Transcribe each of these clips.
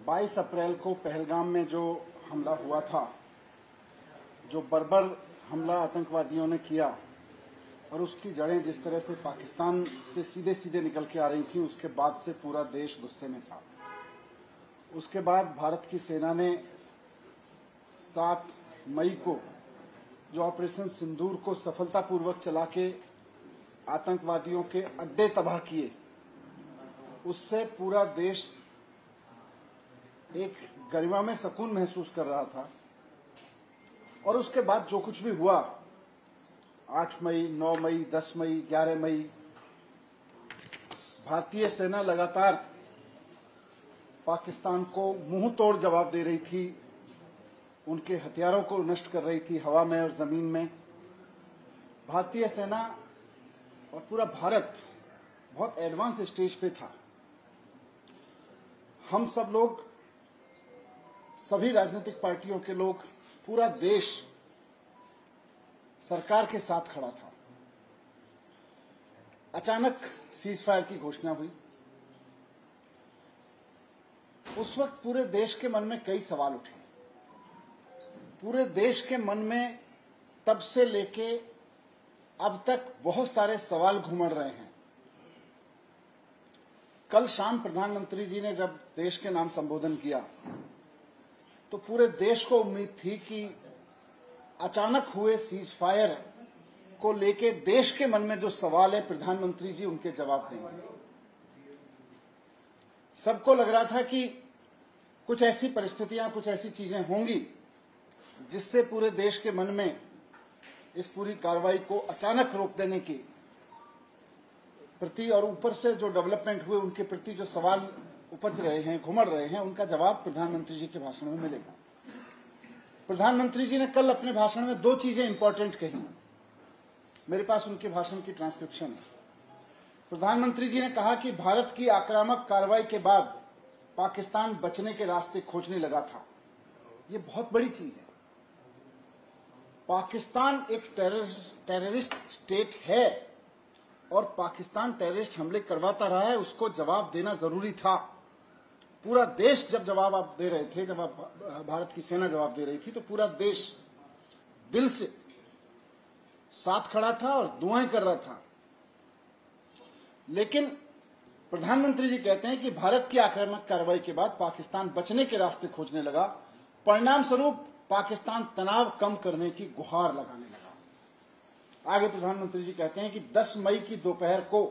22 अप्रैल को पहलगाम में जो हमला हुआ था, जो बर्बर हमला आतंकवादियों ने किया और उसकी जड़ें जिस तरह से पाकिस्तान से सीधे सीधे निकल के आ रही थी, उसके बाद से पूरा देश गुस्से में था। उसके बाद भारत की सेना ने 7 मई को जो ऑपरेशन सिंदूर को सफलतापूर्वक चला के आतंकवादियों के अड्डे तबाह किए, उससे पूरा देश एक गरिमा में सुकून महसूस कर रहा था। और उसके बाद जो कुछ भी हुआ, 8 मई, 9 मई, 10 मई, 11 मई, भारतीय सेना लगातार पाकिस्तान को मुंह तोड़ जवाब दे रही थी, उनके हथियारों को नष्ट कर रही थी हवा में और जमीन में। भारतीय सेना और पूरा भारत बहुत एडवांस स्टेज पे था। हम सब लोग, सभी राजनीतिक पार्टियों के लोग, पूरा देश सरकार के साथ खड़ा था। अचानक सीज फायर की घोषणा हुई। उस वक्त पूरे देश के मन में कई सवाल उठे। पूरे देश के मन में तब से लेके अब तक बहुत सारे सवाल घूमड़ रहे हैं। कल शाम प्रधानमंत्री जी ने जब देश के नाम संबोधन किया तो पूरे देश को उम्मीद थी कि अचानक हुए सीज फायर को लेके देश के मन में जो सवाल है, प्रधानमंत्री जी उनके जवाब देंगे। सबको लग रहा था कि कुछ ऐसी परिस्थितियां, कुछ ऐसी चीजें होंगी जिससे पूरे देश के मन में इस पूरी कार्रवाई को अचानक रोक देने की प्रति और ऊपर से जो डेवलपमेंट हुए उनके प्रति जो सवाल उपज रहे हैं, घुमड़ रहे हैं, उनका जवाब प्रधानमंत्री जी के भाषण में मिलेगा। प्रधानमंत्री जी ने कल अपने भाषण में 2 चीजें इंपॉर्टेंट कही। मेरे पास उनके भाषण की ट्रांसक्रिप्शन है। प्रधानमंत्री जी ने कहा कि भारत की आक्रामक कार्रवाई के बाद पाकिस्तान बचने के रास्ते खोजने लगा था। ये बहुत बड़ी चीज है। पाकिस्तान एक टेररिस्ट स्टेट है और पाकिस्तान टेररिस्ट हमले करवाता रहा है, उसको जवाब देना जरूरी था। पूरा देश जब जवाब आप दे रहे थे, जब भारत की सेना जवाब दे रही थी, तो पूरा देश दिल से साथ खड़ा था और दुआएं कर रहा था। लेकिन प्रधानमंत्री जी कहते हैं कि भारत की आक्रामक कार्रवाई के बाद पाकिस्तान बचने के रास्ते खोजने लगा। परिणाम स्वरूप पाकिस्तान तनाव कम करने की गुहार लगाने लगा। आगे प्रधानमंत्री जी कहते हैं कि 10 मई की दोपहर को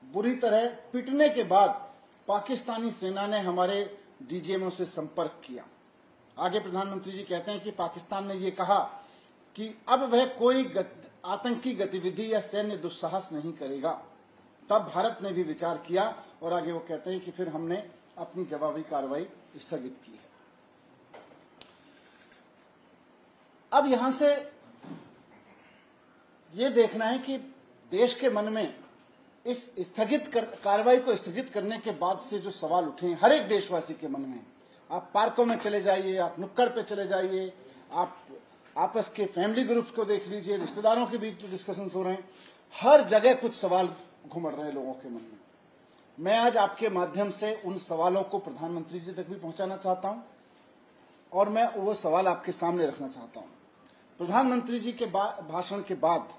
बुरी तरह पिटने के बाद पाकिस्तानी सेना ने हमारे डीजीएमओ से संपर्क किया। आगे प्रधानमंत्री जी कहते हैं कि पाकिस्तान ने यह कहा कि अब वह कोई आतंकी गतिविधि या सैन्य दुस्साहस नहीं करेगा। तब भारत ने भी विचार किया और आगे वो कहते हैं कि फिर हमने अपनी जवाबी कार्रवाई स्थगित की है। अब यहां से ये देखना है कि देश के मन में इस कार्रवाई को स्थगित करने के बाद से जो सवाल उठे हैं हर एक देशवासी के मन में। आप पार्कों में चले जाइए, आप नुक्कड़ पे चले जाइए, आप आपस के फैमिली ग्रुप्स को देख लीजिए, रिश्तेदारों के बीच जो डिस्कशंस हो रहे हैं, हर जगह कुछ सवाल घुमड़ रहे हैं लोगों के मन में। मैं आज आपके माध्यम से उन सवालों को प्रधानमंत्री जी तक भी पहुंचाना चाहता हूं और मैं वो सवाल आपके सामने रखना चाहता हूं। प्रधानमंत्री जी के भाषण के बाद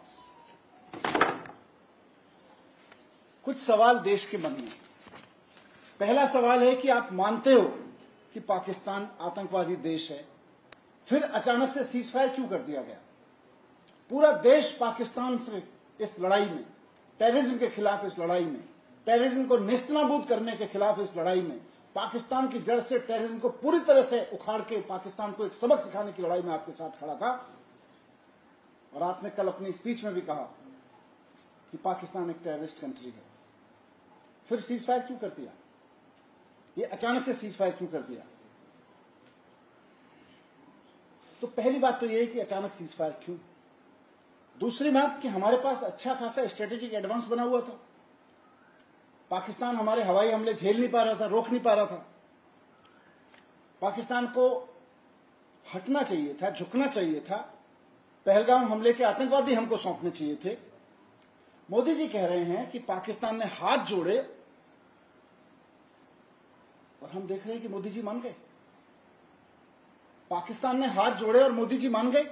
कुछ सवाल देश के मन में। पहला सवाल है कि आप मानते हो कि पाकिस्तान आतंकवादी देश है, फिर अचानक से सीज फायर क्यों कर दिया गया? पूरा देश पाकिस्तान से इस लड़ाई में, टेररिज्म के खिलाफ इस लड़ाई में, टेररिज्म को नेस्तनाबूद करने के खिलाफ इस लड़ाई में, पाकिस्तान की जड़ से टेररिज्म को पूरी तरह से उखाड़ के पाकिस्तान को एक सबक सिखाने की लड़ाई में आपके साथ खड़ा था। और आपने कल अपनी स्पीच में भी कहा कि पाकिस्तान एक टेररिस्ट कंट्री है। फिर सीज फायर क्यों कर दिया? ये अचानक से सीज फायर क्यों कर दिया? तो पहली बात तो ये है कि अचानक सीज फायर क्यों। दूसरी बात कि हमारे पास अच्छा खासा स्ट्रेटेजिक एडवांस बना हुआ था। पाकिस्तान हमारे हवाई हमले झेल नहीं पा रहा था, रोक नहीं पा रहा था। पाकिस्तान को हटना चाहिए था, झुकना चाहिए था। पहलगाम हमले के आतंकवादी हमको सौंपने चाहिए थे। मोदी जी कह रहे हैं कि पाकिस्तान ने हाथ जोड़े और और हम देख रहे हैं कि मोदी जी मान गए। पाकिस्तान ने हाथ जोड़े और मोदी जी मान गए।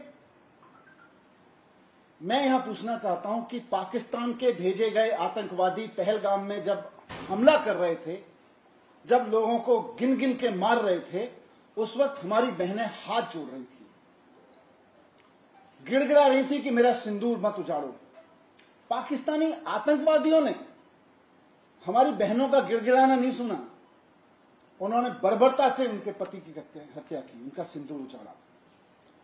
मैं यहां पूछना चाहता हूं कि पाकिस्तान के भेजे गए आतंकवादी पहलगाम में जब हमला कर रहे थे, जब लोगों को गिन गिन के मार रहे थे, उस वक्त हमारी बहनें हाथ जोड़ रही थी, गिड़गिड़ा रही थी कि मेरा सिंदूर मत उजाड़ो। पाकिस्तानी आतंकवादियों ने हमारी बहनों का गिड़गिड़ाना नहीं सुना, उन्होंने बर्बरता से उनके पति की हत्या की, उनका सिंदूर उजाड़ा।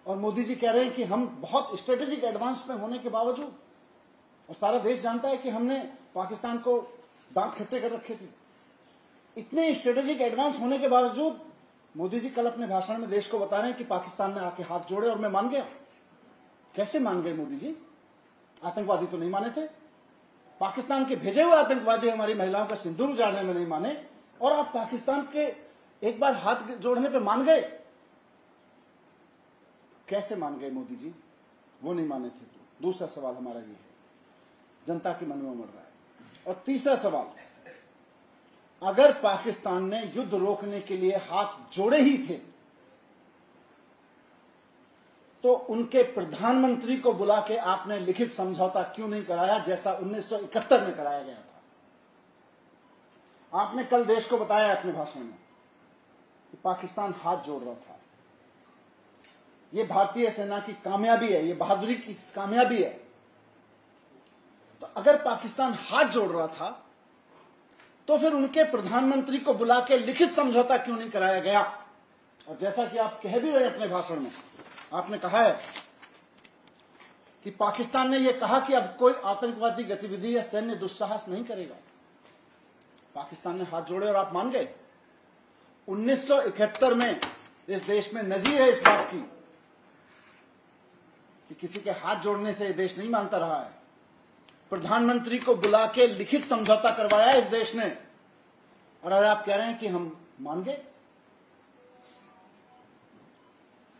और मोदी जी कह रहे हैं कि हम बहुत स्ट्रेटेजिक एडवांस में होने के बावजूद, और सारा देश जानता है कि हमने पाकिस्तान को दांत खट्टे कर रखे थे, इतने स्ट्रेटेजिक एडवांस होने के बावजूद मोदी जी कल अपने भाषण में देश को बता रहे हैं कि पाकिस्तान ने आके हाथ जोड़े और मैं मान गया। कैसे मान गए मोदी जी? आतंकवादी तो नहीं माने थे। पाकिस्तान के भेजे हुए आतंकवादी हमारी महिलाओं का सिंदूर उजाड़ने में नहीं माने, और आप पाकिस्तान के एक बार हाथ जोड़ने पे मान गए। कैसे मान गए मोदी जी? वो नहीं माने थे तो। दूसरा सवाल हमारा ये है, जनता के मन में उमड़ रहा है। और तीसरा सवाल, अगर पाकिस्तान ने युद्ध रोकने के लिए हाथ जोड़े ही थे तो उनके प्रधानमंत्री को बुला के आपने लिखित समझौता क्यों नहीं कराया, जैसा 1971 में कराया गया था? आपने कल देश को बताया अपने भाषण में कि पाकिस्तान हाथ जोड़ रहा था। ये भारतीय सेना की कामयाबी है, ये बहादुरी की कामयाबी है। तो अगर पाकिस्तान हाथ जोड़ रहा था तो फिर उनके प्रधानमंत्री को बुला के लिखित समझौता क्यों नहीं कराया गया? और जैसा कि आप कह भी रहे अपने भाषण में, आपने कहा है कि पाकिस्तान ने यह कहा कि अब कोई आतंकवादी गतिविधि या सैन्य दुस्साहस नहीं करेगा। पाकिस्तान ने हाथ जोड़े और आप मान गए। 1971 में इस देश में नजीर है इस बात की कि किसी के हाथ जोड़ने से देश नहीं मानता रहा है। प्रधानमंत्री को बुला के लिखित समझौता करवाया इस देश ने, और आज आप कह रहे हैं कि हम मान गए।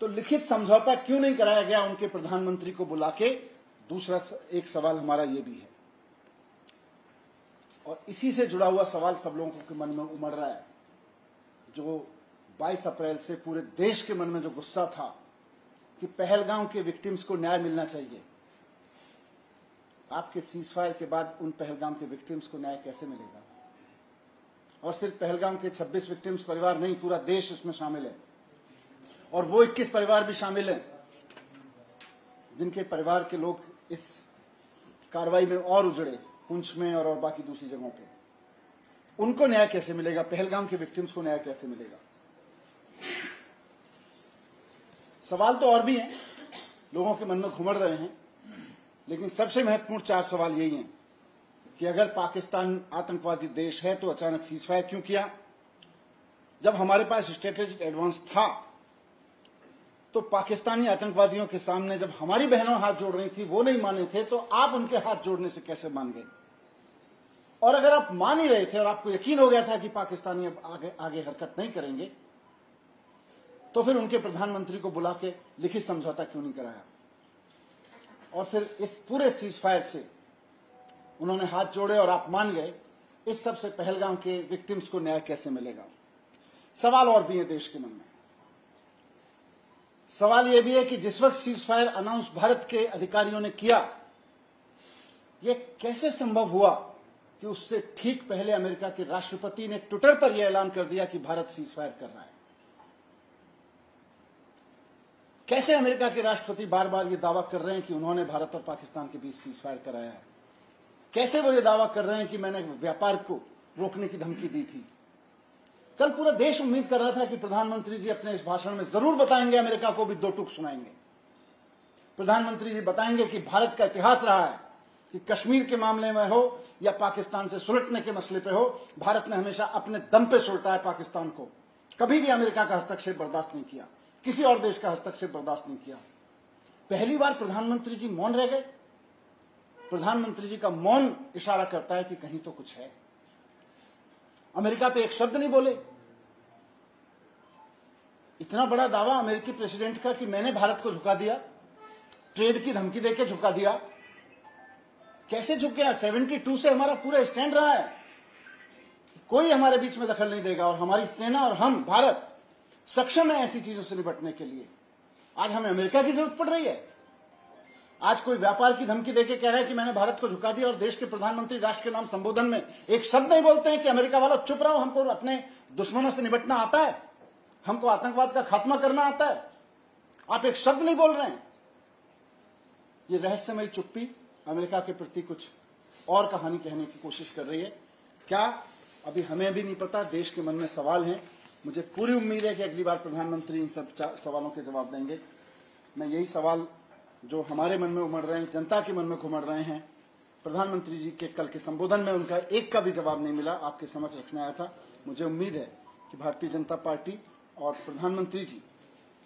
तो लिखित समझौता क्यों नहीं कराया गया उनके प्रधानमंत्री को बुला के? दूसरा एक सवाल हमारा यह भी है, और इसी से जुड़ा हुआ सवाल सब लोगों के मन में उमड़ रहा है। जो 22 अप्रैल से पूरे देश के मन में जो गुस्सा था कि पहलगाम के विक्टिम्स को न्याय मिलना चाहिए, आपके सीजफायर के बाद उन पहलगाम के विक्टिम्स को न्याय कैसे मिलेगा? और सिर्फ पहलगाम के 26 विक्टिम्स परिवार नहीं, पूरा देश उसमें शामिल है, और वो 21 परिवार भी शामिल हैं जिनके परिवार के लोग इस कार्रवाई में और उजड़े, पुंछ में और बाकी दूसरी जगहों पे। उनको न्याय कैसे मिलेगा? पहलगाम के विक्टिम्स को न्याय कैसे मिलेगा? सवाल तो और भी हैं, लोगों के मन में घुमड़ रहे हैं, लेकिन सबसे महत्वपूर्ण 4 सवाल यही हैं कि अगर पाकिस्तान आतंकवादी देश है तो अचानक सीजफायर क्यों किया? जब हमारे पास स्ट्रेटेजिक एडवांस था तो पाकिस्तानी आतंकवादियों के सामने जब हमारी बहनों हाथ जोड़ रही थी, वो नहीं माने थे, तो आप उनके हाथ जोड़ने से कैसे मान गए? और अगर आप मान ही रहे थे और आपको यकीन हो गया था कि पाकिस्तानी अब आगे हरकत नहीं करेंगे, तो फिर उनके प्रधानमंत्री को बुला के लिखित समझौता क्यों नहीं कराया? और फिर इस पूरे सीजफायर से उन्होंने हाथ जोड़े और आप मान गए, इस सब से पहलगाम के विक्टिम्स को न्याय कैसे मिलेगा? सवाल और भी है देश के मन में। सवाल यह भी है कि जिस वक्त सीजफायर अनाउंस भारत के अधिकारियों ने किया, यह कैसे संभव हुआ कि उससे ठीक पहले अमेरिका के राष्ट्रपति ने ट्विटर पर यह ऐलान कर दिया कि भारत सीजफायर कर रहा है? कैसे अमेरिका के राष्ट्रपति बार बार यह दावा कर रहे हैं कि उन्होंने भारत और पाकिस्तान के बीच सीजफायर कराया है? कैसे वो ये दावा कर रहे हैं कि मैंने व्यापार को रोकने की धमकी दी थी? कल पूरा देश उम्मीद कर रहा था कि प्रधानमंत्री जी अपने इस भाषण में जरूर बताएंगे, अमेरिका को भी 2 टूक सुनाएंगे। प्रधानमंत्री जी बताएंगे कि भारत का इतिहास रहा है कि कश्मीर के मामले में हो या पाकिस्तान से सुलटने के मसले पे हो, भारत ने हमेशा अपने दम पे सुलटा है पाकिस्तान को। कभी भी अमेरिका का हस्तक्षेप बर्दाश्त नहीं किया, किसी और देश का हस्तक्षेप बर्दाश्त नहीं किया। पहली बार प्रधानमंत्री जी मौन रह गए। प्रधानमंत्री जी का मौन इशारा करता है कि कहीं तो कुछ है। अमेरिका पे एक शब्द नहीं बोले। इतना बड़ा दावा अमेरिकी प्रेसिडेंट का कि मैंने भारत को झुका दिया, ट्रेड की धमकी देके झुका दिया। कैसे झुक गया? 72 से हमारा पूरा स्टैंड रहा है, कोई हमारे बीच में दखल नहीं देगा और हमारी सेना और हम भारत सक्षम है ऐसी चीजों से निपटने के लिए। आज हमें अमेरिका की जरूरत पड़ रही है। आज कोई व्यापार की धमकी देके कह रहा है कि मैंने भारत को झुका दिया और देश के प्रधानमंत्री राष्ट्र के नाम संबोधन में एक शब्द नहीं बोलते हैं कि अमेरिका वालों चुप रहो, हमको अपने दुश्मनों से निपटना आता है, हमको आतंकवाद का खात्मा करना आता है। आप एक शब्द नहीं बोल रहे हैं। ये रहस्यमयी चुप्पी अमेरिका के प्रति कुछ और कहानी कहने की कोशिश कर रही है। क्या? अभी हमें भी नहीं पता। देश के मन में सवाल हैं। मुझे पूरी उम्मीद है कि अगली बार प्रधानमंत्री इन सब सवालों के जवाब देंगे। मैं यही सवाल जो हमारे मन में उमड़ रहे हैं, जनता के मन में घुमड़ रहे हैं, प्रधानमंत्री जी के कल के संबोधन में उनका एक का भी जवाब नहीं मिला, आपके समक्ष रखने आया था। मुझे उम्मीद है कि भारतीय जनता पार्टी और प्रधानमंत्री जी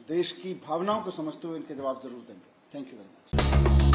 देश की भावनाओं को समझते हुए इनके जवाब जरूर देंगे। Thank you very much.